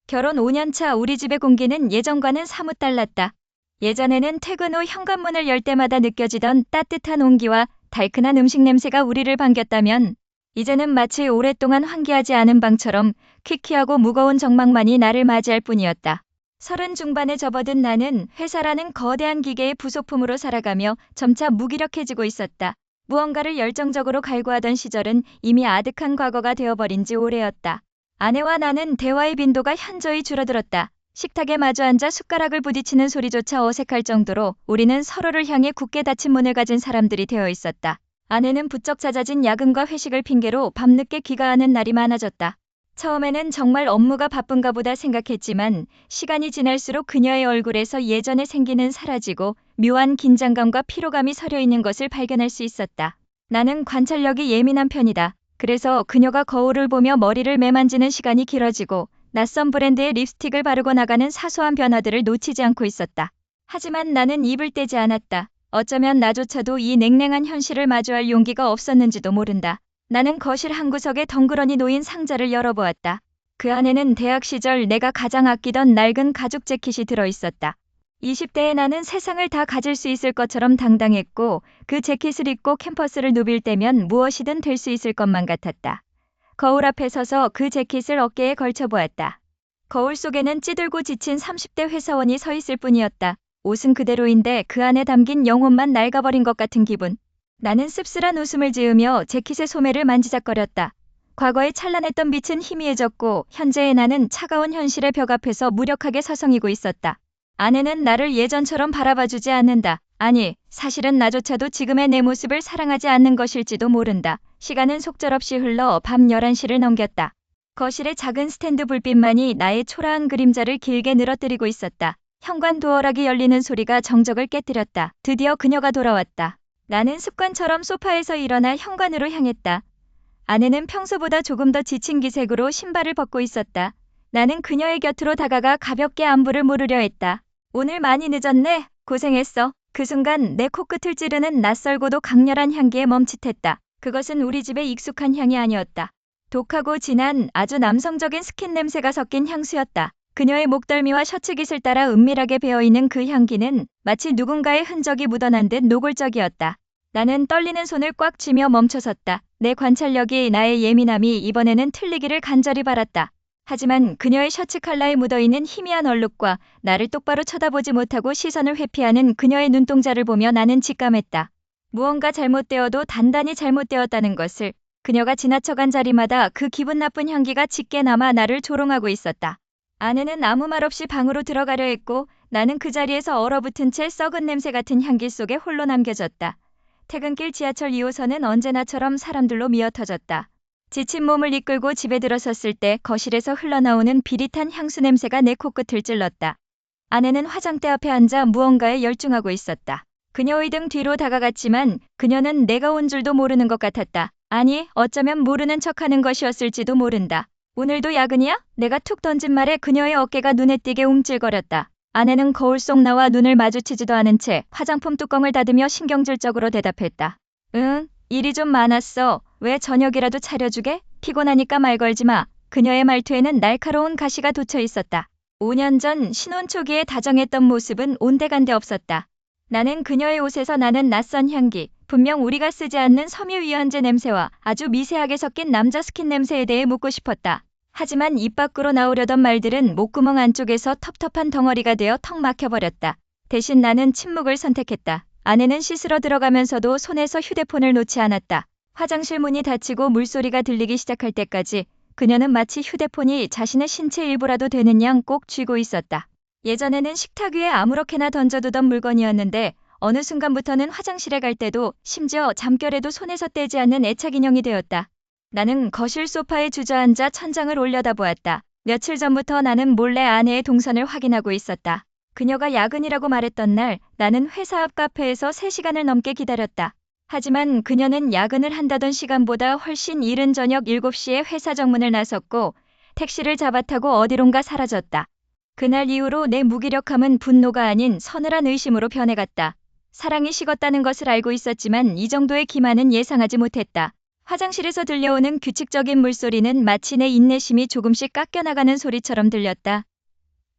결혼 5년차 우리 집의 공기는 예전과는 사뭇 달랐다. 예전에는 퇴근 후 현관문을 열 때마다 느껴지던 따뜻한 온기와 달큰한 음식 냄새가 우리를 반겼다면 이제는 마치 오랫동안 환기하지 않은 방처럼 퀴퀴하고 무거운 정막만이 나를 맞이할 뿐이었다. 30 중반에 접어든 나는 회사라는 거대한 기계의 부속품으로 살아가며 점차 무기력해지고 있었다. 무언가를 열정적으로 갈구하던 시절은 이미 아득한 과거가 되어버린 지 오래였다. 아내와 나는 대화의 빈도가 현저히 줄어들었다. 식탁에 마주 앉아 숟가락을 부딪히는 소리조차 어색할 정도로 우리는 서로를 향해 굳게 닫힌 문을 가진 사람들이 되어 있었다. 아내는 부쩍 잦아진 야근과 회식을 핑계로 밤늦게 귀가하는 날이 많아졌다. 처음에는 정말 업무가 바쁜가 보다 생각했지만 시간이 지날수록 그녀의 얼굴에서 예전에 생기는 사라지고 묘한 긴장감과 피로감이 서려 있는 것을 발견할 수 있었다. 나는 관찰력이 예민한 편이다. 그래서 그녀가 거울을 보며 머리를 매만지는 시간이 길어지고 낯선 브랜드의 립스틱을 바르고 나가는 사소한 변화들을 놓치지 않고 있었다. 하지만 나는 입을 떼지 않았다. 어쩌면 나조차도 이 냉랭한 현실을 마주할 용기가 없었는지도 모른다. 나는 거실 한구석에 덩그러니 놓인 상자를 열어보았다. 그 안에는 대학 시절 내가 가장 아끼던 낡은 가죽 재킷이 들어있었다. 20대의 나는 세상을 다 가질 수 있을 것처럼 당당했고 그 재킷을 입고 캠퍼스를 누빌 때면 무엇이든 될 수 있을 것만 같았다. 거울 앞에 서서 그 재킷을 어깨에 걸쳐보았다. 거울 속에는 찌들고 지친 30대 회사원이 서 있을 뿐이었다. 옷은 그대로인데 그 안에 담긴 영혼만 낡아버린 것 같은 기분. 나는 씁쓸한 웃음을 지으며 재킷의 소매를 만지작거렸다. 과거에 찬란했던 빛은 희미해졌고 현재의 나는 차가운 현실의 벽 앞에서 무력하게 서성이고 있었다. 아내는 나를 예전처럼 바라봐주지 않는다. 아니, 사실은 나조차도 지금의 내 모습을 사랑하지 않는 것일지도 모른다. 시간은 속절없이 흘러 밤 11시를 넘겼다. 거실의 작은 스탠드 불빛만이 나의 초라한 그림자를 길게 늘어뜨리고 있었다. 현관 도어락이 열리는 소리가 정적을 깨뜨렸다. 드디어 그녀가 돌아왔다. 나는 습관처럼 소파에서 일어나 현관으로 향했다. 아내는 평소보다 조금 더 지친 기색으로 신발을 벗고 있었다. 나는 그녀의 곁으로 다가가 가볍게 안부를 물으려 했다. 오늘 많이 늦었네. 고생했어. 그 순간 내 코끝을 찌르는 낯설고도 강렬한 향기에 멈칫했다. 그것은 우리 집의 익숙한 향이 아니었다. 독하고 진한 아주 남성적인 스킨 냄새가 섞인 향수였다. 그녀의 목덜미와 셔츠깃을 따라 은밀하게 배어있는 그 향기는 마치 누군가의 흔적이 묻어난 듯 노골적이었다. 나는 떨리는 손을 꽉 쥐며 멈춰섰다. 내 관찰력이 나의 예민함이 이번에는 틀리기를 간절히 바랐다. 하지만 그녀의 셔츠 컬러에 묻어있는 희미한 얼룩과 나를 똑바로 쳐다보지 못하고 시선을 회피하는 그녀의 눈동자를 보며 나는 직감했다. 무언가 잘못되어도 단단히 잘못되었다는 것을. 그녀가 지나쳐간 자리마다 그 기분 나쁜 향기가 짙게 남아 나를 조롱하고 있었다. 아내는 아무 말 없이 방으로 들어가려 했고 나는 그 자리에서 얼어붙은 채 썩은 냄새 같은 향기 속에 홀로 남겨졌다. 퇴근길 지하철 2호선은 언제나처럼 사람들로 미어터졌다. 지친 몸을 이끌고 집에 들어섰을 때 거실에서 흘러나오는 비릿한 향수 냄새가 내 코끝을 찔렀다. 아내는 화장대 앞에 앉아 무언가에 열중하고 있었다. 그녀의 등 뒤로 다가갔지만 그녀는 내가 온 줄도 모르는 것 같았다. 아니, 어쩌면 모르는 척하는 것이었을지도 모른다. 오늘도 야근이야? 내가 툭 던진 말에 그녀의 어깨가 눈에 띄게 움찔거렸다. 아내는 거울 속 나와 눈을 마주치지도 않은 채 화장품 뚜껑을 닫으며 신경질적으로 대답했다. 응, 일이 좀 많았어. 왜 저녁이라도 차려주게? 피곤하니까 말 걸지 마. 그녀의 말투에는 날카로운 가시가 돋쳐 있었다. 5년 전 신혼 초기에 다정했던 모습은 온데간데 없었다. 나는 그녀의 옷에서 나는 낯선 향기, 분명 우리가 쓰지 않는 섬유유연제 냄새와 아주 미세하게 섞인 남자 스킨 냄새에 대해 묻고 싶었다. 하지만 입 밖으로 나오려던 말들은 목구멍 안쪽에서 텁텁한 덩어리가 되어 턱 막혀버렸다. 대신 나는 침묵을 선택했다. 아내는 씻으러 들어가면서도 손에서 휴대폰을 놓지 않았다. 화장실 문이 닫히고 물소리가 들리기 시작할 때까지 그녀는 마치 휴대폰이 자신의 신체 일부라도 되는 양 꼭 쥐고 있었다. 예전에는 식탁 위에 아무렇게나 던져두던 물건이었는데 어느 순간부터는 화장실에 갈 때도 심지어 잠결에도 손에서 떼지 않는 애착 인형이 되었다. 나는 거실 소파에 주저앉아 천장을 올려다보았다. 며칠 전부터 나는 몰래 아내의 동선을 확인하고 있었다. 그녀가 야근이라고 말했던 날 나는 회사 앞 카페에서 3시간을 넘게 기다렸다. 하지만 그녀는 야근을 한다던 시간보다 훨씬 이른 저녁 7시에 회사 정문을 나섰고 택시를 잡아타고 어디론가 사라졌다. 그날 이후로 내 무기력함은 분노가 아닌 서늘한 의심으로 변해갔다. 사랑이 식었다는 것을 알고 있었지만 이 정도의 기만은 예상하지 못했다. 화장실에서 들려오는 규칙적인 물소리는 마치 내 인내심이 조금씩 깎여나가는 소리처럼 들렸다.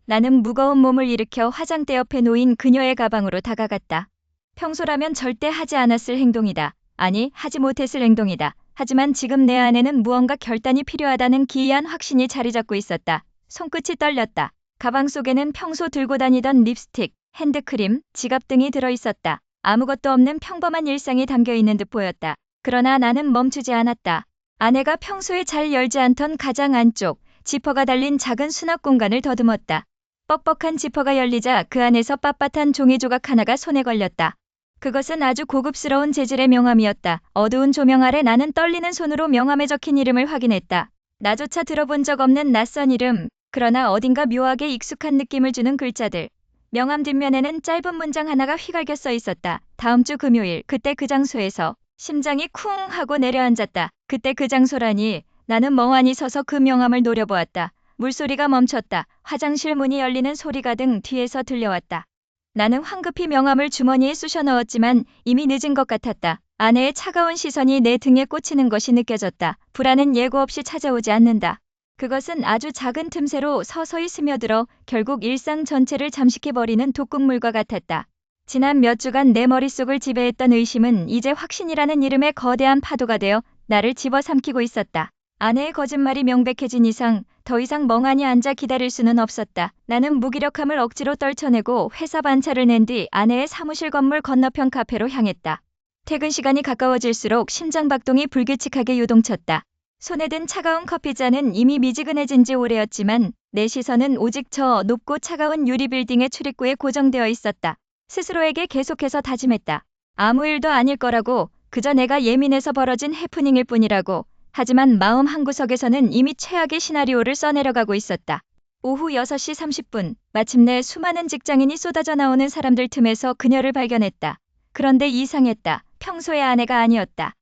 나는 무거운 몸을 일으켜 화장대 옆에 놓인 그녀의 가방으로 다가갔다. 평소라면 절대 하지 않았을 행동이다. 아니, 하지 못했을 행동이다. 하지만 지금 내 안에는 무언가 결단이 필요하다는 기이한 확신이 자리 잡고 있었다. 손끝이 떨렸다. 가방 속에는 평소 들고 다니던 립스틱, 핸드크림, 지갑 등이 들어있었다. 아무것도 없는 평범한 일상이 담겨있는 듯 보였다. 그러나 나는 멈추지 않았다. 아내가 평소에 잘 열지 않던 가장 안쪽, 지퍼가 달린 작은 수납 공간을 더듬었다. 뻑뻑한 지퍼가 열리자 그 안에서 빳빳한 종이 조각 하나가 손에 걸렸다. 그것은 아주 고급스러운 재질의 명함이었다. 어두운 조명 아래 나는 떨리는 손으로 명함에 적힌 이름을 확인했다. 나조차 들어본 적 없는 낯선 이름, 그러나 어딘가 묘하게 익숙한 느낌을 주는 글자들. 명함 뒷면에는 짧은 문장 하나가 휘갈겨 써 있었다. 다음 주 금요일, 그때 그 장소에서. 심장이 쿵 하고 내려앉았다. 그때 그 장소라니. 나는 멍하니 서서 그 명함을 노려보았다. 물소리가 멈췄다. 화장실 문이 열리는 소리가 등 뒤에서 들려왔다. 나는 황급히 명함을 주머니에 쑤셔 넣었지만 이미 늦은 것 같았다. 아내의 차가운 시선이 내 등에 꽂히는 것이 느껴졌다. 불안은 예고 없이 찾아오지 않는다. 그것은 아주 작은 틈새로 서서히 스며들어 결국 일상 전체를 잠식해버리는 독극물과 같았다. 지난 몇 주간 내 머릿속을 지배했던 의심은 이제 확신이라는 이름의 거대한 파도가 되어 나를 집어삼키고 있었다. 아내의 거짓말이 명백해진 이상 더 이상 멍하니 앉아 기다릴 수는 없었다. 나는 무기력함을 억지로 떨쳐내고 회사 반차를 낸 뒤 아내의 사무실 건물 건너편 카페로 향했다. 퇴근 시간이 가까워질수록 심장 박동이 불규칙하게 요동쳤다. 손에 든 차가운 커피잔은 이미 미지근해진 지 오래였지만 내 시선은 오직 저 높고 차가운 유리 빌딩의 출입구에 고정되어 있었다. 스스로에게 계속해서 다짐했다. 아무 일도 아닐 거라고, 그저 내가 예민해서 벌어진 해프닝일 뿐이라고. 하지만 마음 한구석에서는 이미 최악의 시나리오를 써내려가고 있었다. 오후 6시 30분, 마침내 수많은 직장인이 쏟아져 나오는 사람들 틈에서 그녀를 발견했다. 그런데 이상했다. 평소의 아내가 아니었다.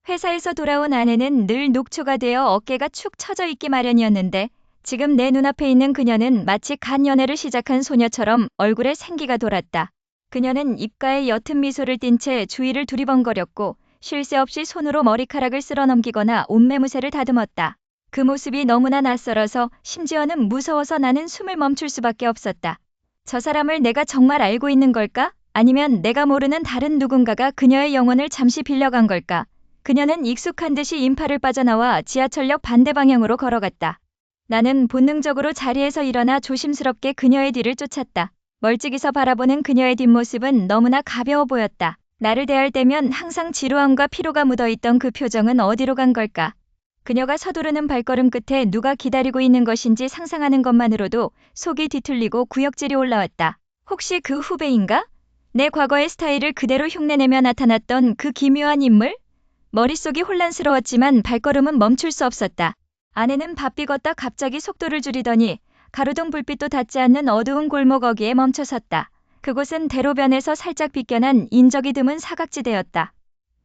회사에서 돌아온 아내는 늘 녹초가 되어 어깨가 축 처져 있기 마련이었는데 지금 내 눈앞에 있는 그녀는 마치 갓 연애를 시작한 소녀처럼 얼굴에 생기가 돌았다. 그녀는 입가에 옅은 미소를 띤 채 주위를 두리번거렸고 쉴 새 없이 손으로 머리카락을 쓸어 넘기거나 옷매무새를 다듬었다. 그 모습이 너무나 낯설어서 심지어는 무서워서 나는 숨을 멈출 수밖에 없었다. 저 사람을 내가 정말 알고 있는 걸까? 아니면 내가 모르는 다른 누군가가 그녀의 영혼을 잠시 빌려간 걸까? 그녀는 익숙한 듯이 인파를 빠져나와 지하철역 반대 방향으로 걸어갔다. 나는 본능적으로 자리에서 일어나 조심스럽게 그녀의 뒤를 쫓았다. 멀찍이서 바라보는 그녀의 뒷모습은 너무나 가벼워 보였다. 나를 대할 때면 항상 지루함과 피로가 묻어있던 그 표정은 어디로 간 걸까? 그녀가 서두르는 발걸음 끝에 누가 기다리고 있는 것인지 상상하는 것만으로도 속이 뒤틀리고 구역질이 올라왔다. 혹시 그 후배인가? 내 과거의 스타일을 그대로 흉내내며 나타났던 그 기묘한 인물? 머릿속이 혼란스러웠지만 발걸음은 멈출 수 없었다. 아내는 바삐 걷다 갑자기 속도를 줄이더니 가로등 불빛도 닿지 않는 어두운 골목 어귀에 멈춰섰다. 그곳은 대로변에서 살짝 비껴난 인적이 드문 사각지대였다.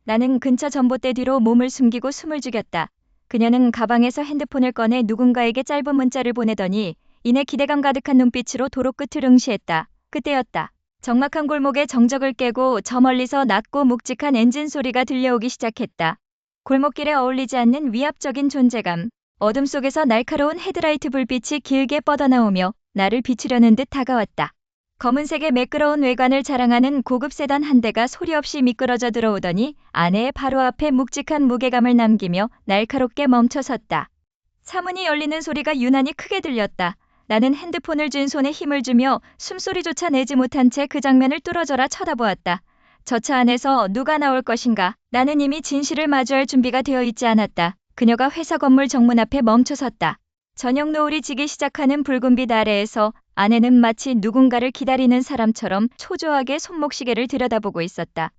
나는 근처 전봇대 뒤로 몸을 숨기고 숨을 죽였다. 그녀는 가방에서 핸드폰을 꺼내 누군가에게 짧은 문자를 보내더니 이내 기대감 가득한 눈빛으로 도로 끝을 응시했다. 그때였다. 적막한 골목의 정적을 깨고 저 멀리서 낮고 묵직한 엔진 소리가 들려오기 시작했다. 골목길에 어울리지 않는 위압적인 존재감. 어둠 속에서 날카로운 헤드라이트 불빛이 길게 뻗어나오며 나를 비추려는 듯 다가왔다. 검은색의 매끄러운 외관을 자랑하는 고급 세단 한 대가 소리 없이 미끄러져 들어오더니 아내의 바로 앞에 묵직한 무게감을 남기며 날카롭게 멈춰섰다. 차문이 열리는 소리가 유난히 크게 들렸다. 나는 핸드폰을 쥔 손에 힘을 주며 숨소리조차 내지 못한 채 그 장면을 뚫어져라 쳐다보았다. 저 차 안에서 누가 나올 것인가? 나는 이미 진실을 마주할 준비가 되어 있지 않았다. 그녀가 회사 건물 정문 앞에 멈춰섰다. 저녁 노을이 지기 시작하는 붉은빛 아래에서 아내는 마치 누군가를 기다리는 사람처럼 초조하게 손목시계를 들여다보고 있었다.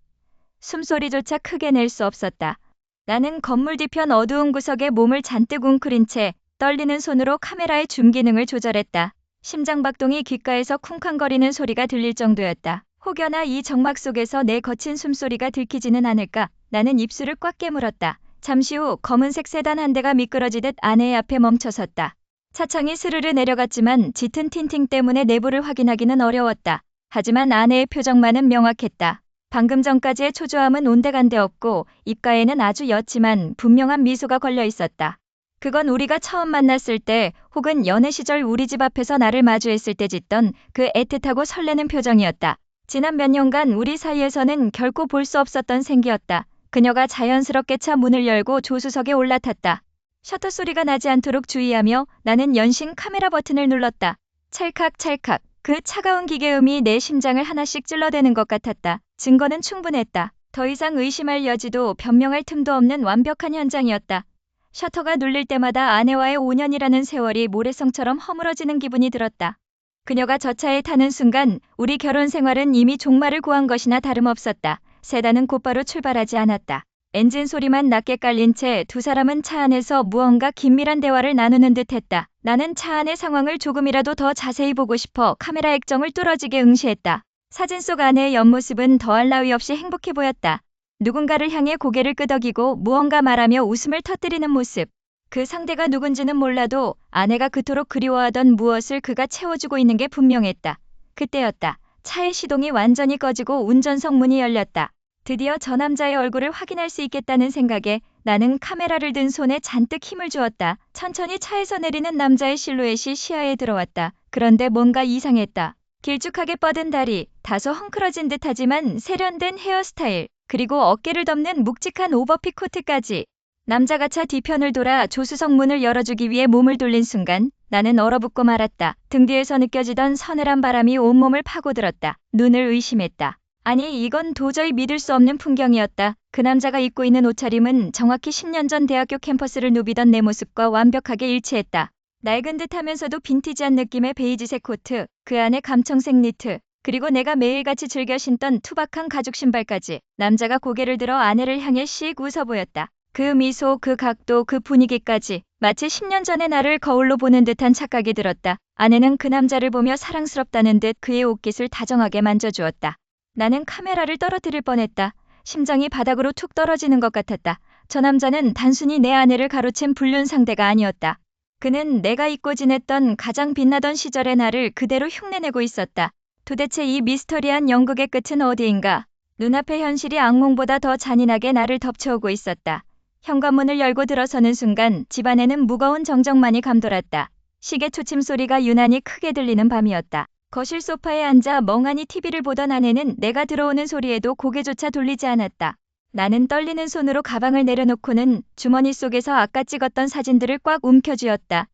숨소리조차 크게 낼 수 없었다. 나는 건물 뒤편 어두운 구석에 몸을 잔뜩 웅크린 채 떨리는 손으로 카메라의 줌 기능을 조절했다. 심장박동이 귓가에서 쿵쾅거리는 소리가 들릴 정도였다. 혹여나 이 정막 속에서 내 거친 숨소리가 들키지는 않을까? 나는 입술을 꽉 깨물었다. 잠시 후 검은색 세단 한 대가 미끄러지듯 아내의 앞에 멈춰섰다. 차창이 스르르 내려갔지만 짙은 틴팅 때문에 내부를 확인하기는 어려웠다. 하지만 아내의 표정만은 명확했다. 방금 전까지의 초조함은 온데간데 없고 입가에는 아주 옅지만 분명한 미소가 걸려 있었다. 그건 우리가 처음 만났을 때 혹은 연애 시절 우리 집 앞에서 나를 마주했을 때 짓던 그 애틋하고 설레는 표정이었다. 지난 몇 년간 우리 사이에서는 결코 볼 수 없었던 생기였다. 그녀가 자연스럽게 차 문을 열고 조수석에 올라탔다. 셔터 소리가 나지 않도록 주의하며 나는 연신 카메라 버튼을 눌렀다. 찰칵찰칵. 그 차가운 기계음이 내 심장을 하나씩 찔러대는 것 같았다. 증거는 충분했다. 더 이상 의심할 여지도 변명할 틈도 없는 완벽한 현장이었다. 셔터가 눌릴 때마다 아내와의 5년이라는 세월이 모래성처럼 허물어지는 기분이 들었다. 그녀가 저 차에 타는 순간 우리 결혼 생활은 이미 종말을 구한 것이나 다름없었다. 세단은 곧바로 출발하지 않았다. 엔진 소리만 낮게 깔린 채 두 사람은 차 안에서 무언가 긴밀한 대화를 나누는 듯했다. 나는 차 안의 상황을 조금이라도 더 자세히 보고 싶어 카메라 액정을 뚫어지게 응시했다. 사진 속 아내의 옆모습은 더할 나위 없이 행복해 보였다. 누군가를 향해 고개를 끄덕이고 무언가 말하며 웃음을 터뜨리는 모습. 그 상대가 누군지는 몰라도 아내가 그토록 그리워하던 무엇을 그가 채워주고 있는 게 분명했다. 그때였다. 차의 시동이 완전히 꺼지고 운전석 문이 열렸다. 드디어 저 남자의 얼굴을 확인할 수 있겠다는 생각에 나는 카메라를 든 손에 잔뜩 힘을 주었다. 천천히 차에서 내리는 남자의 실루엣이 시야에 들어왔다. 그런데 뭔가 이상했다. 길쭉하게 뻗은 다리, 다소 헝클어진 듯하지만 세련된 헤어스타일, 그리고 어깨를 덮는 묵직한 오버핏 코트까지. 남자가 차 뒤편을 돌아 조수석 문을 열어주기 위해 몸을 돌린 순간 나는 얼어붙고 말았다. 등 뒤에서 느껴지던 서늘한 바람이 온몸을 파고들었다. 눈을 의심했다. 아니, 이건 도저히 믿을 수 없는 풍경이었다. 그 남자가 입고 있는 옷차림은 정확히 10년 전 대학교 캠퍼스를 누비던 내 모습과 완벽하게 일치했다. 낡은 듯하면서도 빈티지한 느낌의 베이지색 코트, 그 안에 감청색 니트, 그리고 내가 매일같이 즐겨 신던 투박한 가죽 신발까지. 남자가 고개를 들어 아내를 향해 씩 웃어 보였다. 그 미소, 그 각도, 그 분위기까지 마치 10년 전의 나를 거울로 보는 듯한 착각이 들었다. 아내는 그 남자를 보며 사랑스럽다는 듯 그의 옷깃을 다정하게 만져주었다. 나는 카메라를 떨어뜨릴 뻔했다. 심장이 바닥으로 툭 떨어지는 것 같았다. 저 남자는 단순히 내 아내를 가로챈 불륜 상대가 아니었다. 그는 내가 잊고 지냈던 가장 빛나던 시절의 나를 그대로 흉내내고 있었다. 도대체 이 미스터리한 연극의 끝은 어디인가? 눈앞의 현실이 악몽보다 더 잔인하게 나를 덮쳐오고 있었다. 현관문을 열고 들어서는 순간 집안에는 무거운 정적만이 감돌았다. 시계 초침 소리가 유난히 크게 들리는 밤이었다. 거실 소파에 앉아 멍하니 TV를 보던 아내는 내가 들어오는 소리에도 고개조차 돌리지 않았다. 나는 떨리는 손으로 가방을 내려놓고는 주머니 속에서 아까 찍었던 사진들을 꽉 움켜쥐었다.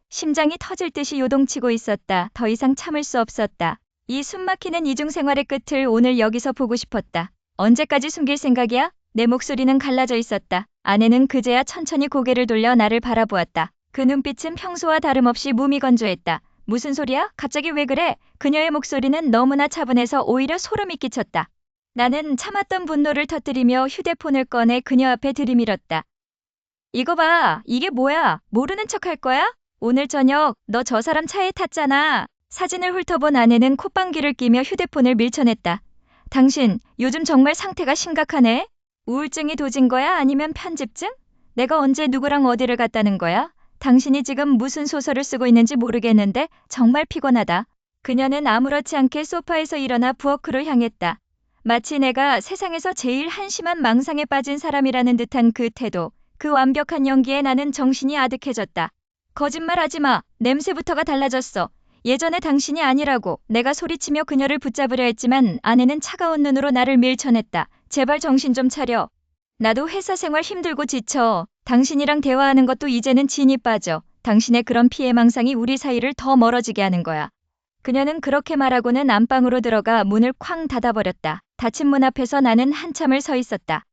심장이 터질 듯이 요동치고 있었다. 더 이상 참을 수 없었다. 이 숨막히는 이중생활의 끝을 오늘 여기서 보고 싶었다. 언제까지 숨길 생각이야? 내 목소리는 갈라져 있었다. 아내는 그제야 천천히 고개를 돌려 나를 바라보았다. 그 눈빛은 평소와 다름없이 무미건조했다. 무슨 소리야? 갑자기 왜 그래? 그녀의 목소리는 너무나 차분해서 오히려 소름이 끼쳤다. 나는 참았던 분노를 터뜨리며 휴대폰을 꺼내 그녀 앞에 들이밀었다. 이거 봐. 이게 뭐야? 모르는 척 할 거야? 오늘 저녁 너 저 사람 차에 탔잖아. 사진을 훑어본 아내는 콧방귀를 끼며 휴대폰을 밀쳐냈다. 당신 요즘 정말 상태가 심각하네? 우울증이 도진 거야? 아니면 편집증? 내가 언제 누구랑 어디를 갔다는 거야? 당신이 지금 무슨 소설을 쓰고 있는지 모르겠는데 정말 피곤하다. 그녀는 아무렇지 않게 소파에서 일어나 부엌으로 향했다. 마치 내가 세상에서 제일 한심한 망상에 빠진 사람이라는 듯한 그 태도, 그 완벽한 연기에 나는 정신이 아득해졌다. 거짓말하지 마. 냄새부터가 달라졌어. 예전에 당신이 아니라고. 내가 소리치며 그녀를 붙잡으려 했지만 아내는 차가운 눈으로 나를 밀쳐냈다. 제발 정신 좀 차려. 나도 회사 생활 힘들고 지쳐. 당신이랑 대화하는 것도 이제는 진이 빠져. 당신의 그런 피해망상이 우리 사이를 더 멀어지게 하는 거야. 그녀는 그렇게 말하고는 안방으로 들어가 문을 쾅 닫아버렸다. 닫힌 문 앞에서 나는 한참을 서 있었다.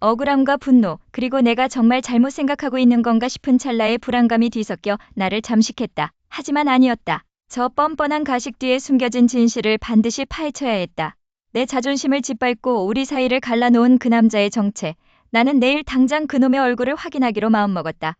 억울함과 분노, 그리고 내가 정말 잘못 생각하고 있는 건가 싶은 찰나의 불안감이 뒤섞여 나를 잠식했다. 하지만 아니었다. 저 뻔뻔한 가식 뒤에 숨겨진 진실을 반드시 파헤쳐야 했다. 내 자존심을 짓밟고 우리 사이를 갈라놓은 그 남자의 정체. 나는 내일 당장 그놈의 얼굴을 확인하기로 마음먹었다.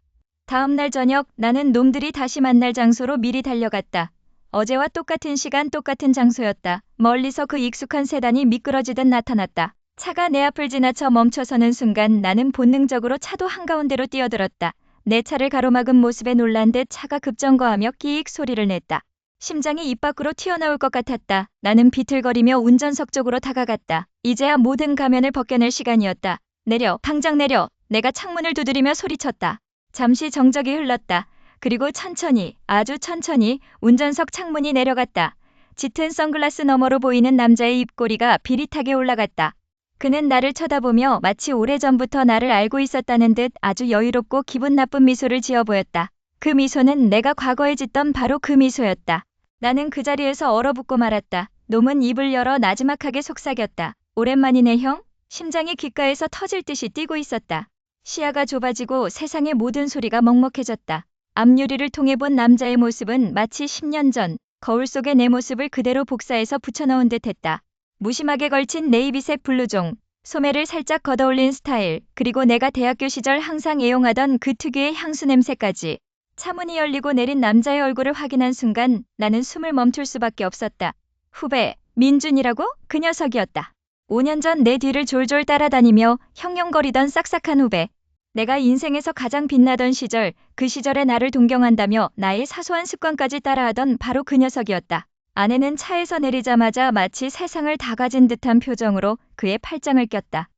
다음 날 저녁 나는 놈들이 다시 만날 장소로 미리 달려갔다. 어제와 똑같은 시간 똑같은 장소였다. 멀리서 그 익숙한 세단이 미끄러지듯 나타났다. 차가 내 앞을 지나쳐 멈춰서는 순간 나는 본능적으로 차도 한가운데로 뛰어들었다. 내 차를 가로막은 모습에 놀란 듯 차가 급정거하며 끼익 소리를 냈다. 심장이 입 밖으로 튀어나올 것 같았다. 나는 비틀거리며 운전석 쪽으로 다가갔다. 이제야 모든 가면을 벗겨낼 시간이었다. 내려, 당장 내려. 내가 창문을 두드리며 소리쳤다. 잠시 정적이 흘렀다. 그리고 천천히, 아주 천천히 운전석 창문이 내려갔다. 짙은 선글라스 너머로 보이는 남자의 입꼬리가 비릿하게 올라갔다. 그는 나를 쳐다보며 마치 오래전부터 나를 알고 있었다는 듯 아주 여유롭고 기분 나쁜 미소를 지어 보였다. 그 미소는 내가 과거에 짓던 바로 그 미소였다. 나는 그 자리에서 얼어붙고 말았다. 놈은 입을 열어 나지막하게 속삭였다. 오랜만이네 형? 심장이 귓가에서 터질 듯이 뛰고 있었다. 시야가 좁아지고 세상의 모든 소리가 먹먹해졌다. 앞유리를 통해 본 남자의 모습은 마치 10년 전 거울 속의 내 모습을 그대로 복사해서 붙여넣은 듯했다. 무심하게 걸친 네이비색 블루종, 소매를 살짝 걷어올린 스타일, 그리고 내가 대학교 시절 항상 애용하던 그 특유의 향수 냄새까지. 차문이 열리고 내린 남자의 얼굴을 확인한 순간 나는 숨을 멈출 수밖에 없었다. 후배, 민준이라고? 그 녀석이었다. 5년 전 내 뒤를 졸졸 따라다니며 형용거리던 싹싹한 후배. 내가 인생에서 가장 빛나던 시절, 그 시절에 나를 동경한다며 나의 사소한 습관까지 따라하던 바로 그 녀석이었다. 아내는 차에서 내리자마자 마치 세상을 다 가진 듯한 표정으로 그의 팔짱을 꼈다.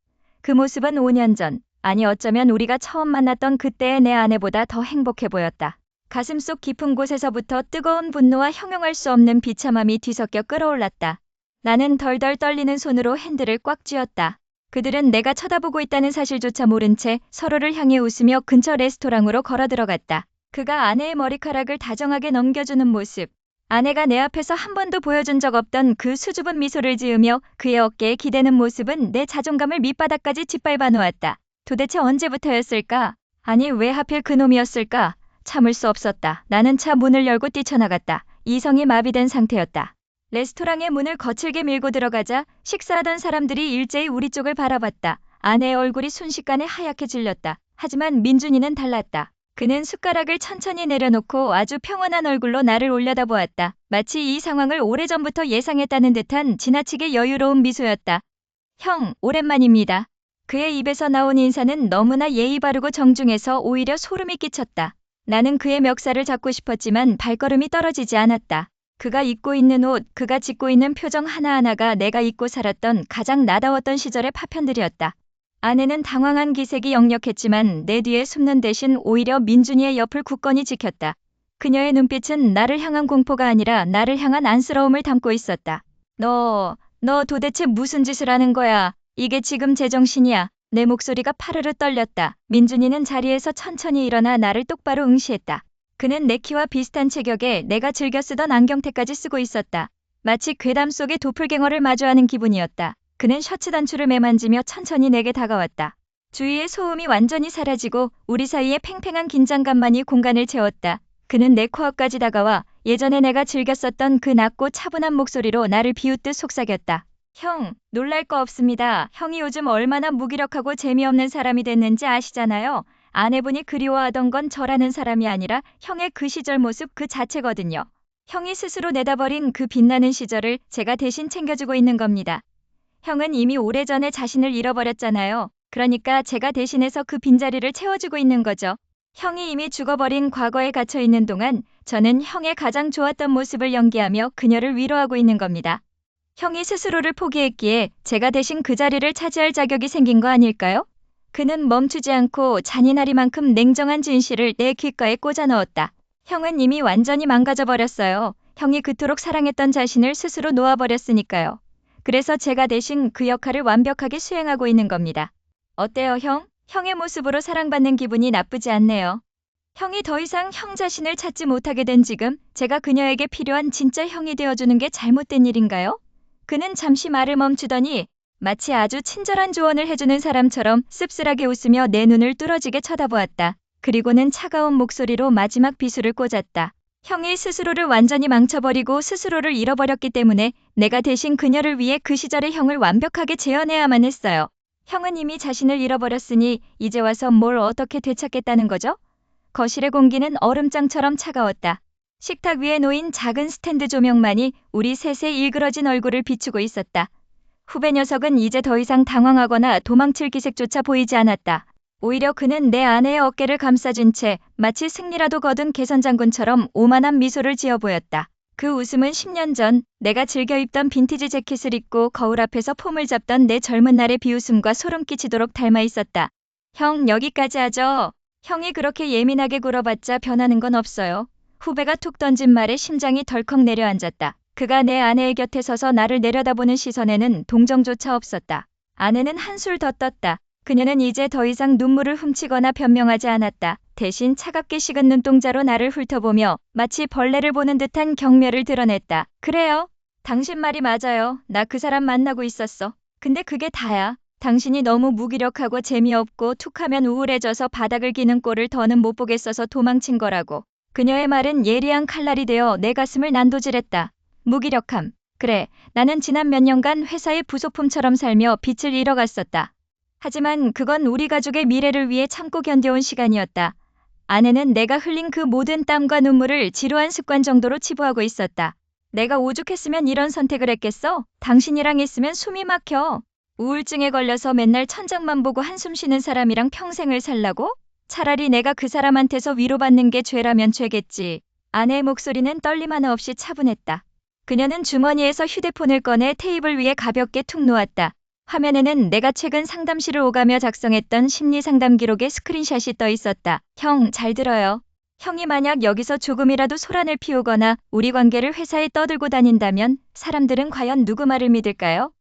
그 모습은 5년 전, 아니 어쩌면 우리가 처음 만났던 그때의 내 아내보다 더 행복해 보였다. 가슴속 깊은 곳에서부터 뜨거운 분노와 형용할 수 없는 비참함이 뒤섞여 끌어올랐다. 나는 덜덜 떨리는 손으로 핸들을 꽉 쥐었다. 그들은 내가 쳐다보고 있다는 사실조차 모른 채 서로를 향해 웃으며 근처 레스토랑으로 걸어 들어갔다. 그가 아내의 머리카락을 다정하게 넘겨주는 모습. 아내가 내 앞에서 한 번도 보여준 적 없던 그 수줍은 미소를 지으며 그의 어깨에 기대는 모습은 내 자존감을 밑바닥까지 짓밟아 놓았다. 도대체 언제부터였을까? 아니 왜 하필 그놈이었을까? 참을 수 없었다. 나는 차 문을 열고 뛰쳐나갔다. 이성이 마비된 상태였다. 레스토랑의 문을 거칠게 밀고 들어가자 식사하던 사람들이 일제히 우리 쪽을 바라봤다. 아내의 얼굴이 순식간에 하얗게 질렸다. 하지만 민준이는 달랐다. 그는 숟가락을 천천히 내려놓고 아주 평온한 얼굴로 나를 올려다보았다. 마치 이 상황을 오래전부터 예상했다는 듯한 지나치게 여유로운 미소였다. 형, 오랜만입니다. 그의 입에서 나온 인사는 너무나 예의 바르고 정중해서 오히려 소름이 끼쳤다. 나는 그의 멱살을 잡고 싶었지만 발걸음이 떨어지지 않았다. 그가 입고 있는 옷, 그가 짓고 있는 표정 하나하나가 내가 잊고 살았던 가장 나다웠던 시절의 파편들이었다. 아내는 당황한 기색이 역력했지만 내 뒤에 숨는 대신 오히려 민준이의 옆을 굳건히 지켰다. 그녀의 눈빛은 나를 향한 공포가 아니라 나를 향한 안쓰러움을 담고 있었다. 너 도대체 무슨 짓을 하는 거야? 이게 지금 제정신이야. 내 목소리가 파르르 떨렸다. 민준이는 자리에서 천천히 일어나 나를 똑바로 응시했다. 그는 내 키와 비슷한 체격에 내가 즐겨 쓰던 안경테까지 쓰고 있었다. 마치 괴담 속의 도플갱어를 마주하는 기분이었다. 그는 셔츠 단추를 매만지며 천천히 내게 다가왔다. 주위의 소음이 완전히 사라지고 우리 사이에 팽팽한 긴장감만이 공간을 채웠다. 그는 내 코앞까지 다가와 예전에 내가 즐겨 썼던 그 낮고 차분한 목소리로 나를 비웃듯 속삭였다. 형, 놀랄 거 없습니다. 형이 요즘 얼마나 무기력하고 재미없는 사람이 됐는지 아시잖아요. 아내분이 그리워하던 건 저라는 사람이 아니라 형의 그 시절 모습 그 자체거든요. 형이 스스로 내다버린 그 빛나는 시절을 제가 대신 챙겨주고 있는 겁니다. 형은 이미 오래전에 자신을 잃어버렸잖아요. 그러니까 제가 대신해서 그 빈자리를 채워주고 있는 거죠. 형이 이미 죽어버린 과거에 갇혀 있는 동안 저는 형의 가장 좋았던 모습을 연기하며 그녀를 위로하고 있는 겁니다. 형이 스스로를 포기했기에 제가 대신 그 자리를 차지할 자격이 생긴 거 아닐까요? 그는 멈추지 않고 잔인하리만큼 냉정한 진실을 내 귓가에 꽂아 넣었다. 형은 이미 완전히 망가져버렸어요. 형이 그토록 사랑했던 자신을 스스로 놓아버렸으니까요. 그래서 제가 대신 그 역할을 완벽하게 수행하고 있는 겁니다. 어때요, 형? 형의 모습으로 사랑받는 기분이 나쁘지 않네요. 형이 더 이상 형 자신을 찾지 못하게 된 지금 제가 그녀에게 필요한 진짜 형이 되어주는 게 잘못된 일인가요? 그는 잠시 말을 멈추더니 마치 아주 친절한 조언을 해주는 사람처럼 씁쓸하게 웃으며 내 눈을 뚫어지게 쳐다보았다. 그리고는 차가운 목소리로 마지막 비수를 꽂았다. 형이 스스로를 완전히 망쳐버리고 스스로를 잃어버렸기 때문에 내가 대신 그녀를 위해 그 시절의 형을 완벽하게 재현해야만 했어요. 형은 이미 자신을 잃어버렸으니 이제 와서 뭘 어떻게 되찾겠다는 거죠? 거실의 공기는 얼음장처럼 차가웠다. 식탁 위에 놓인 작은 스탠드 조명만이 우리 셋의 일그러진 얼굴을 비추고 있었다. 후배 녀석은 이제 더 이상 당황하거나 도망칠 기색조차 보이지 않았다. 오히려 그는 내 아내의 어깨를 감싸준 채 마치 승리라도 거둔 개선장군처럼 오만한 미소를 지어 보였다. 그 웃음은 10년 전 내가 즐겨 입던 빈티지 재킷을 입고 거울 앞에서 폼을 잡던 내 젊은 날의 비웃음과 소름 끼치도록 닮아 있었다. 형, 여기까지 하죠. 형이 그렇게 예민하게 굴어봤자 변하는 건 없어요. 후배가 툭 던진 말에 심장이 덜컥 내려앉았다. 그가 내 아내의 곁에 서서 나를 내려다보는 시선에는 동정조차 없었다. 아내는 한술 더 떴다. 그녀는 이제 더 이상 눈물을 훔치거나 변명하지 않았다. 대신 차갑게 식은 눈동자로 나를 훑어보며 마치 벌레를 보는 듯한 경멸을 드러냈다. 그래요. 당신 말이 맞아요. 나 그 사람 만나고 있었어. 근데 그게 다야. 당신이 너무 무기력하고 재미없고 툭하면 우울해져서 바닥을 기는 꼴을 더는 못 보겠어서 도망친 거라고. 그녀의 말은 예리한 칼날이 되어 내 가슴을 난도질했다. 무기력함. 그래, 나는 지난 몇 년간 회사의 부속품처럼 살며 빛을 잃어갔었다. 하지만 그건 우리 가족의 미래를 위해 참고 견뎌온 시간이었다. 아내는 내가 흘린 그 모든 땀과 눈물을 지루한 습관 정도로 치부하고 있었다. 내가 오죽했으면 이런 선택을 했겠어? 당신이랑 있으면 숨이 막혀. 우울증에 걸려서 맨날 천장만 보고 한숨 쉬는 사람이랑 평생을 살라고? 차라리 내가 그 사람한테서 위로받는 게 죄라면 죄겠지. 아내의 목소리는 떨림 하나 없이 차분했다. 그녀는 주머니에서 휴대폰을 꺼내 테이블 위에 가볍게 툭 놓았다. 화면에는 내가 최근 상담실을 오가며 작성했던 심리상담 기록의 스크린샷이 떠 있었다. 형, 잘 들어요. 형이 만약 여기서 조금이라도 소란을 피우거나 우리 관계를 회사에 떠들고 다닌다면 사람들은 과연 누구 말을 믿을까요?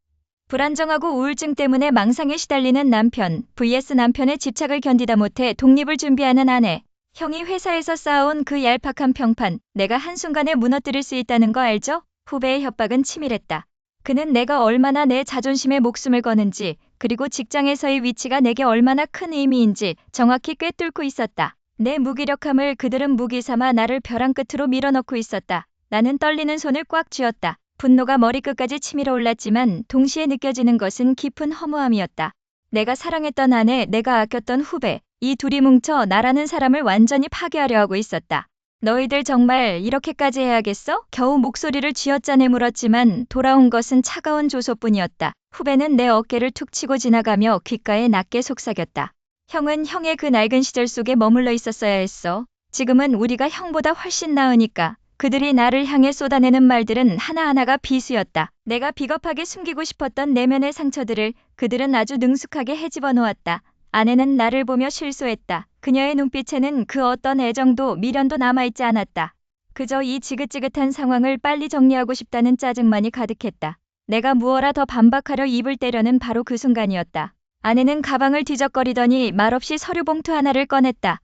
불안정하고 우울증 때문에 망상에 시달리는 남편, vs 남편의 집착을 견디다 못해 독립을 준비하는 아내. 형이 회사에서 쌓아온 그 얄팍한 평판, 내가 한순간에 무너뜨릴 수 있다는 거 알죠? 후배의 협박은 치밀했다. 그는 내가 얼마나 내 자존심에 목숨을 거는지, 그리고 직장에서의 위치가 내게 얼마나 큰 의미인지 정확히 꿰뚫고 있었다. 내 무기력함을 그들은 무기 삼아 나를 벼랑 끝으로 밀어넣고 있었다. 나는 떨리는 손을 꽉 쥐었다. 분노가 머리끝까지 치밀어 올랐지만 동시에 느껴지는 것은 깊은 허무함이었다. 내가 사랑했던 아내, 내가 아꼈던 후배, 이 둘이 뭉쳐 나라는 사람을 완전히 파괴하려 하고 있었다. 너희들 정말 이렇게까지 해야겠어? 겨우 목소리를 쥐어짜내 물었지만 돌아온 것은 차가운 조소뿐이었다. 후배는 내 어깨를 툭 치고 지나가며 귓가에 낮게 속삭였다. 형은 형의 그 낡은 시절 속에 머물러 있었어야 했어. 지금은 우리가 형보다 훨씬 나으니까. 그들이 나를 향해 쏟아내는 말들은 하나하나가 비수였다. 내가 비겁하게 숨기고 싶었던 내면의 상처들을 그들은 아주 능숙하게 헤집어 놓았다. 아내는 나를 보며 실소했다. 그녀의 눈빛에는 그 어떤 애정도 미련도 남아있지 않았다. 그저 이 지긋지긋한 상황을 빨리 정리하고 싶다는 짜증만이 가득했다. 내가 무어라 더 반박하려 입을 떼려는 바로 그 순간이었다. 아내는 가방을 뒤적거리더니 말없이 서류 봉투 하나를 꺼냈다.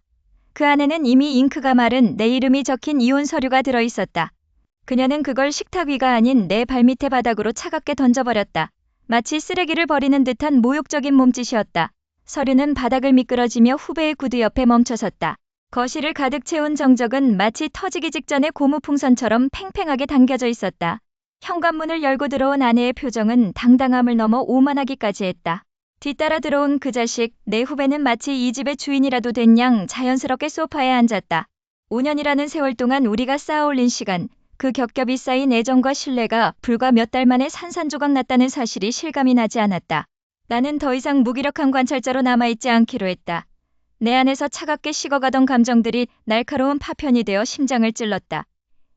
그 안에는 이미 잉크가 마른 내 이름이 적힌 이혼 서류가 들어있었다. 그녀는 그걸 식탁 위가 아닌 내 발밑의 바닥으로 차갑게 던져버렸다. 마치 쓰레기를 버리는 듯한 모욕적인 몸짓이었다. 서류는 바닥을 미끄러지며 후배의 구두 옆에 멈춰섰다. 거실을 가득 채운 정적은 마치 터지기 직전의 고무풍선처럼 팽팽하게 당겨져 있었다. 현관문을 열고 들어온 아내의 표정은 당당함을 넘어 오만하기까지 했다. 뒤따라 들어온 그 자식, 내 후배는 마치 이 집의 주인이라도 된 양 자연스럽게 소파에 앉았다. 5년이라는 세월 동안 우리가 쌓아올린 시간, 그 겹겹이 쌓인 애정과 신뢰가 불과 몇 달 만에 산산조각 났다는 사실이 실감이 나지 않았다. 나는 더 이상 무기력한 관찰자로 남아있지 않기로 했다. 내 안에서 차갑게 식어가던 감정들이 날카로운 파편이 되어 심장을 찔렀다.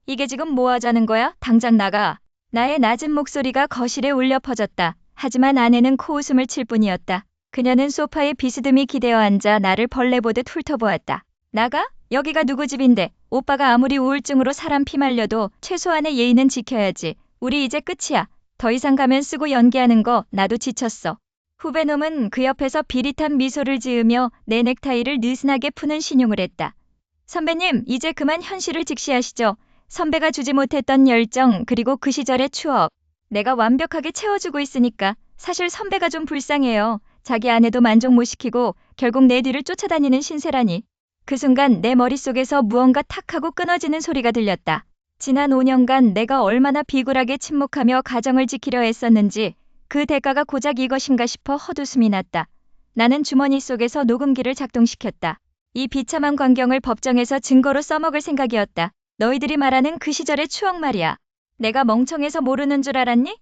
이게 지금 뭐 하자는 거야? 당장 나가. 나의 낮은 목소리가 거실에 울려 퍼졌다. 하지만 아내는 코웃음을 칠 뿐이었다. 그녀는 소파에 비스듬히 기대어 앉아 나를 벌레 보듯 훑어보았다. 나가? 여기가 누구 집인데? 오빠가 아무리 우울증으로 사람 피말려도 최소한의 예의는 지켜야지. 우리 이제 끝이야. 더 이상 가면 쓰고 연기하는 거 나도 지쳤어. 후배놈은 그 옆에서 비릿한 미소를 지으며 내 넥타이를 느슨하게 푸는 신용을 했다. 선배님, 이제 그만 현실을 직시하시죠. 선배가 주지 못했던 열정, 그리고 그 시절의 추억. 내가 완벽하게 채워주고 있으니까. 사실 선배가 좀 불쌍해요. 자기 아내도 만족 못 시키고 결국 내 뒤를 쫓아다니는 신세라니. 그 순간 내 머릿속에서 무언가 탁 하고 끊어지는 소리가 들렸다. 지난 5년간 내가 얼마나 비굴하게 침묵하며 가정을 지키려 애썼는지 그 대가가 고작 이것인가 싶어 헛웃음이 났다. 나는 주머니 속에서 녹음기를 작동시켰다. 이 비참한 광경을 법정에서 증거로 써먹을 생각이었다. 너희들이 말하는 그 시절의 추억 말이야. 내가 멍청해서 모르는 줄 알았니?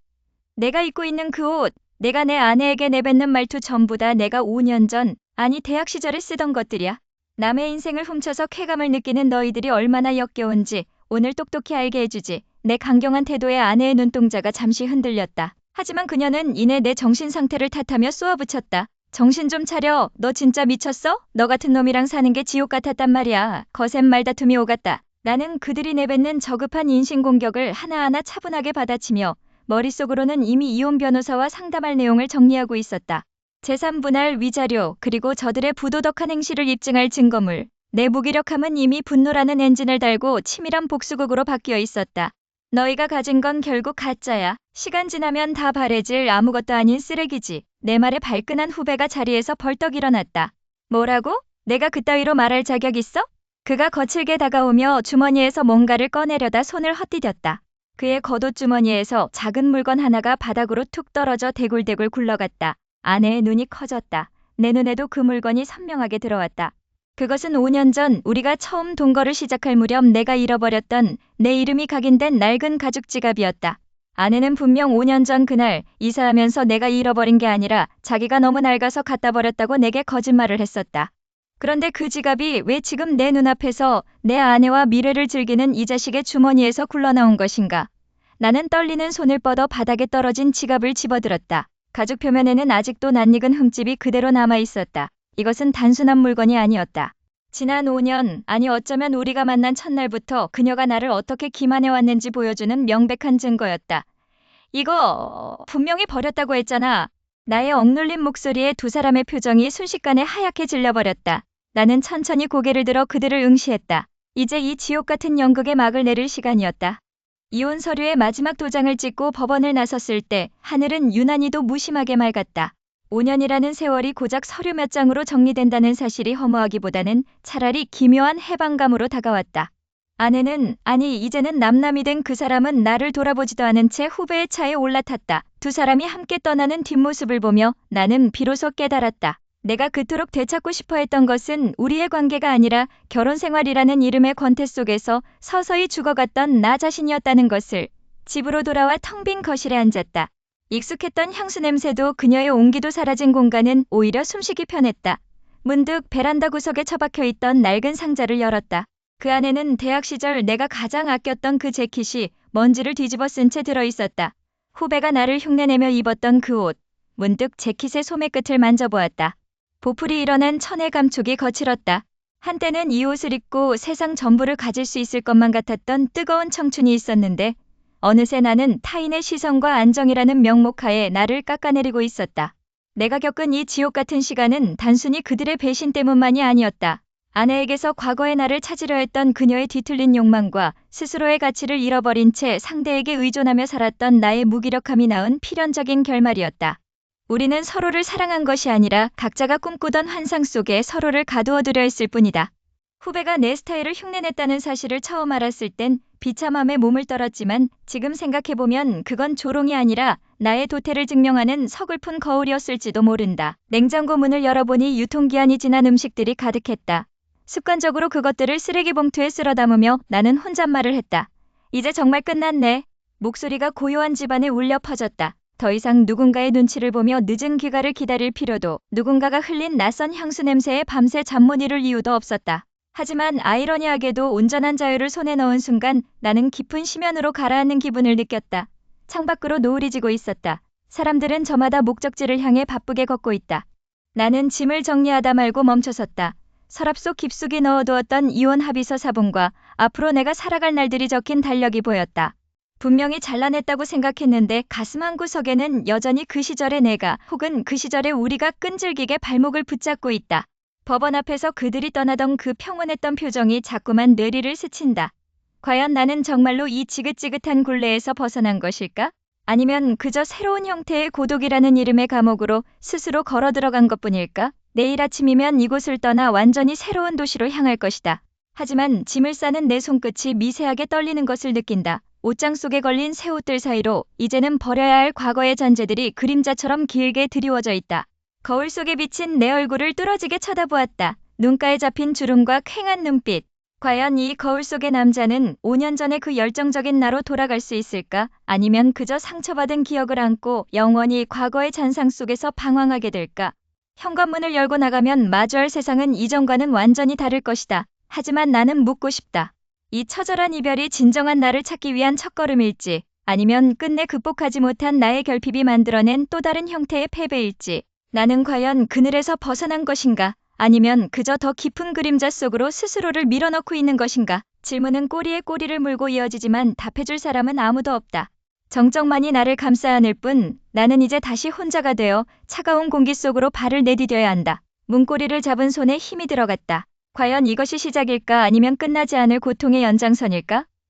내가 입고 있는 그 옷, 내가 내 아내에게 내뱉는 말투 전부 다 내가 5년 전, 아니 대학 시절에 쓰던 것들이야. 남의 인생을 훔쳐서 쾌감을 느끼는 너희들이 얼마나 역겨운지 오늘 똑똑히 알게 해주지. 내 강경한 태도에 아내의 눈동자가 잠시 흔들렸다. 하지만 그녀는 이내 내 정신 상태를 탓하며 쏘아붙였다. 정신 좀 차려. 너 진짜 미쳤어? 너 같은 놈이랑 사는 게 지옥 같았단 말이야. 거센 말다툼이 오갔다. 나는 그들이 내뱉는 저급한 인신공격을 하나하나 차분하게 받아치며 머릿속으로는 이미 이혼 변호사와 상담할 내용을 정리하고 있었다. 재산분할 위자료 그리고 저들의 부도덕한 행실을 입증할 증거물. 내 무기력함은 이미 분노라는 엔진을 달고 치밀한 복수극으로 바뀌어 있었다. 너희가 가진 건 결국 가짜야. 시간 지나면 다 바래질 아무것도 아닌 쓰레기지. 내 말에 발끈한 후배가 자리에서 벌떡 일어났다. 뭐라고? 내가 그따위로 말할 자격 있어? 그가 거칠게 다가오며 주머니에서 뭔가를 꺼내려다 손을 헛디뎠다. 그의 겉옷 주머니에서 작은 물건 하나가 바닥으로 툭 떨어져 대굴대굴 굴러갔다. 아내의 눈이 커졌다. 내 눈에도 그 물건이 선명하게 들어왔다. 그것은 5년 전 우리가 처음 동거를 시작할 무렵 내가 잃어버렸던 내 이름이 각인된 낡은 가죽 지갑이었다. 아내는 분명 5년 전 그날 이사하면서 내가 잃어버린 게 아니라 자기가 너무 낡아서 갖다 버렸다고 내게 거짓말을 했었다. 그런데 그 지갑이 왜 지금 내 눈앞에서 내 아내와 미래를 즐기는 이 자식의 주머니에서 굴러나온 것인가? 나는 떨리는 손을 뻗어 바닥에 떨어진 지갑을 집어들었다. 가죽 표면에는 아직도 낯익은 흠집이 그대로 남아 있었다. 이것은 단순한 물건이 아니었다. 지난 5년, 아니 어쩌면 우리가 만난 첫날부터 그녀가 나를 어떻게 기만해왔는지 보여주는 명백한 증거였다. 이거 분명히 버렸다고 했잖아. 나의 억눌린 목소리에 두 사람의 표정이 순식간에 하얗게 질려버렸다. 나는 천천히 고개를 들어 그들을 응시했다. 이제 이 지옥 같은 연극의 막을 내릴 시간이었다. 이혼 서류의 마지막 도장을 찍고 법원을 나섰을 때 하늘은 유난히도 무심하게 맑았다. 5년이라는 세월이 고작 서류 몇 장으로 정리된다는 사실이 허무하기보다는 차라리 기묘한 해방감으로 다가왔다. 아내는 아니 이제는 남남이 된 그 사람은 나를 돌아보지도 않은 채 후배의 차에 올라탔다. 두 사람이 함께 떠나는 뒷모습을 보며 나는 비로소 깨달았다. 내가 그토록 되찾고 싶어 했던 것은 우리의 관계가 아니라 결혼 생활이라는 이름의 권태 속에서 서서히 죽어갔던 나 자신이었다는 것을. 집으로 돌아와 텅 빈 거실에 앉았다. 익숙했던 향수 냄새도 그녀의 온기도 사라진 공간은 오히려 숨쉬기 편했다. 문득 베란다 구석에 처박혀 있던 낡은 상자를 열었다. 그 안에는 대학 시절 내가 가장 아꼈던 그 재킷이 먼지를 뒤집어 쓴 채 들어있었다. 후배가 나를 흉내내며 입었던 그 옷. 문득 재킷의 소매 끝을 만져보았다. 보풀이 일어난 천의 감촉이 거칠었다. 한때는 이 옷을 입고 세상 전부를 가질 수 있을 것만 같았던 뜨거운 청춘이 있었는데 어느새 나는 타인의 시선과 안정이라는 명목하에 나를 깎아내리고 있었다. 내가 겪은 이 지옥 같은 시간은 단순히 그들의 배신 때문만이 아니었다. 아내에게서 과거의 나를 찾으려 했던 그녀의 뒤틀린 욕망과 스스로의 가치를 잃어버린 채 상대에게 의존하며 살았던 나의 무기력함이 낳은 필연적인 결말이었다. 우리는 서로를 사랑한 것이 아니라 각자가 꿈꾸던 환상 속에 서로를 가두어두려 했을 뿐이다. 후배가 내 스타일을 흉내냈다는 사실을 처음 알았을 땐 비참함에 몸을 떨었지만 지금 생각해보면 그건 조롱이 아니라 나의 도태를 증명하는 서글픈 거울이었을지도 모른다. 냉장고 문을 열어보니 유통기한이 지난 음식들이 가득했다. 습관적으로 그것들을 쓰레기 봉투에 쓸어 담으며 나는 혼잣말을 했다. 이제 정말 끝났네. 목소리가 고요한 집안에 울려 퍼졌다. 더 이상 누군가의 눈치를 보며 늦은 귀가를 기다릴 필요도, 누군가가 흘린 낯선 향수 냄새에 밤새 잠 못 이룰 이유도 없었다. 하지만 아이러니하게도 온전한 자유를 손에 넣은 순간 나는 깊은 심연으로 가라앉는 기분을 느꼈다. 창밖으로 노을이 지고 있었다. 사람들은 저마다 목적지를 향해 바쁘게 걷고 있다. 나는 짐을 정리하다 말고 멈춰섰다. 서랍 속 깊숙이 넣어두었던 이혼 합의서 사본과 앞으로 내가 살아갈 날들이 적힌 달력이 보였다. 분명히 잘라냈다고 생각했는데 가슴 한구석에는 여전히 그 시절의 내가 혹은 그 시절의 우리가 끈질기게 발목을 붙잡고 있다. 법원 앞에서 그들이 떠나던 그 평온했던 표정이 자꾸만 뇌리를 스친다. 과연 나는 정말로 이 지긋지긋한 굴레에서 벗어난 것일까? 아니면 그저 새로운 형태의 고독이라는 이름의 감옥으로 스스로 걸어 들어간 것뿐일까? 내일 아침이면 이곳을 떠나 완전히 새로운 도시로 향할 것이다. 하지만 짐을 싸는 내 손끝이 미세하게 떨리는 것을 느낀다. 옷장 속에 걸린 새 옷들 사이로 이제는 버려야 할 과거의 잔재들이 그림자처럼 길게 드리워져 있다. 거울 속에 비친 내 얼굴을 뚫어지게 쳐다보았다. 눈가에 잡힌 주름과 퀭한 눈빛. 과연 이 거울 속의 남자는 5년 전의 그 열정적인 나로 돌아갈 수 있을까? 아니면 그저 상처받은 기억을 안고 영원히 과거의 잔상 속에서 방황하게 될까? 현관문을 열고 나가면 마주할 세상은 이전과는 완전히 다를 것이다. 하지만 나는 묻고 싶다. 이 처절한 이별이 진정한 나를 찾기 위한 첫걸음일지, 아니면 끝내 극복하지 못한 나의 결핍이 만들어낸 또 다른 형태의 패배일지, 나는 과연 그늘에서 벗어난 것인가, 아니면 그저 더 깊은 그림자 속으로 스스로를 밀어넣고 있는 것인가. 질문은 꼬리에 꼬리를 물고 이어지지만 답해줄 사람은 아무도 없다. 정적만이 나를 감싸 안을 뿐, 나는 이제 다시 혼자가 되어 차가운 공기 속으로 발을 내디뎌야 한다. 문고리를 잡은 손에 힘이 들어갔다. 과연 이것이 시작일까, 아니면 끝나지 않을 고통의 연장선일까?